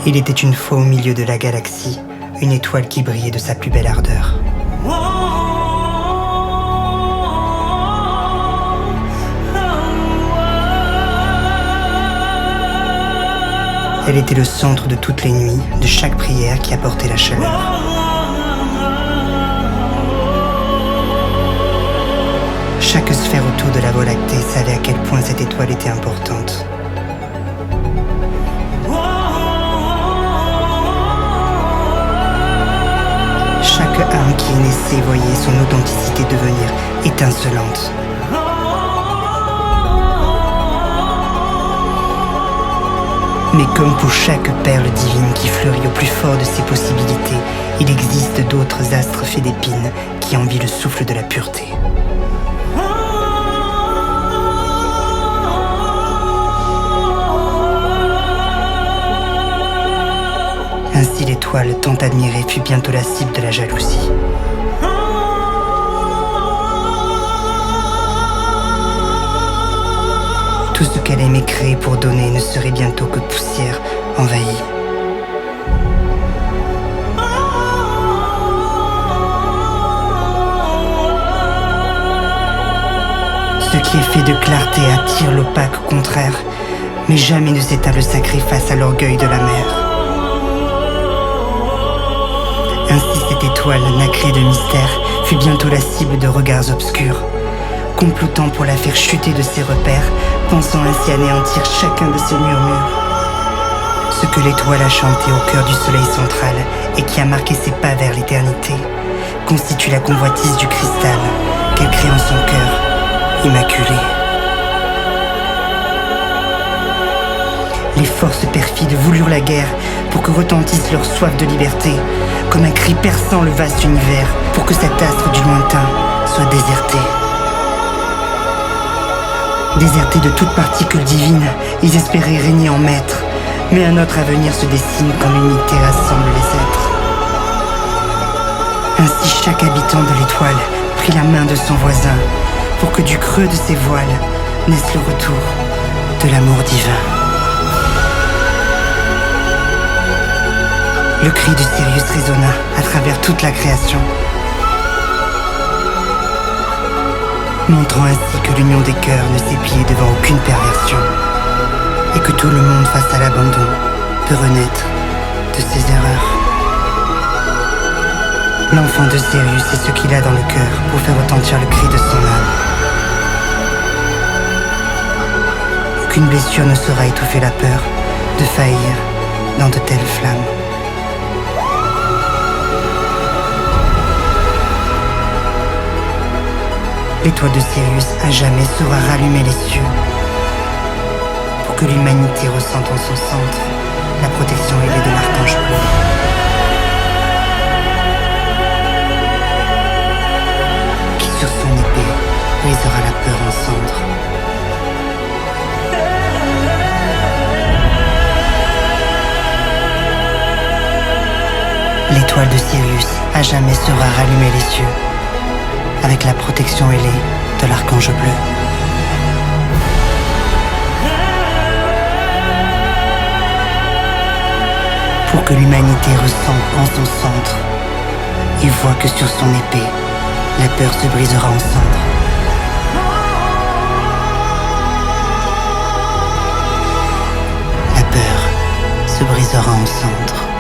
Il était une fois au milieu de la galaxie, une étoile qui brillait de sa plus belle ardeur. Elle était le centre de toutes les nuits, de chaque prière qui apportait la chaleur. Chaque sphère autour de la Voie lactée savait à quel point cette étoile était importante. Chaque âme qui y naissait voyait son authenticité devenir étincelante. Mais comme pour chaque perle divine qui fleurit au plus fort de ses possibilités, il existe d'autres astres faits d'épines qui envient le souffle de la pureté. Ainsi l'étoile tant admirée fut bientôt la cible de la jalousie. Tout ce qu'elle aimait créer pour donner ne serait bientôt que poussière envahie. Ce qui est fait de clarté attire l'opaque contraire, mais jamais ne s'éteint le sacré face à l'orgueil de la mer. Ainsi cette étoile nacrée de mystère fut bientôt la cible de regards obscurs, complotant pour la faire chuter de ses repères, pensant ainsi anéantir chacun de ses murmures. Ce que l'étoile a chanté au cœur du soleil central et qui a marqué ses pas vers l'éternité, constitue la convoitise du cristal qu'elle crée en son cœur, immaculé. Les forces perfides voulurent la guerre pour que retentisse leur soif de liberté, comme un cri perçant le vaste univers, pour que cet astre du lointain soit déserté. Désertés de toute particule divine, ils espéraient régner en maître, mais un autre avenir se dessine quand l'unité rassemble les êtres. Ainsi chaque habitant de l'étoile prit la main de son voisin, pour que du creux de ses voiles naisse le retour de l'amour divin. Le cri de Sirius résonna à travers toute la création, montrant ainsi que l'union des cœurs ne s'épiait devant aucune perversion, et que tout le monde face à l'abandon peut renaître de ses erreurs. L'enfant de Sirius est ce qu'il a dans le cœur pour faire retentir le cri de son âme. Aucune blessure ne saura étouffer la peur de faillir dans de telles flammes. L'étoile de Sirius à jamais saura rallumer les cieux pour que l'humanité ressente en son centre la protection ailée de l'archange bleu. Qui sur son épée brisera la peur en cendres. L'étoile de Sirius à jamais saura rallumer les cieux avec la protection ailée de l'archange bleu. Pour que l'humanité ressente en son centre, il voit que sur son épée, la peur se brisera en cendres. La peur se brisera en cendres.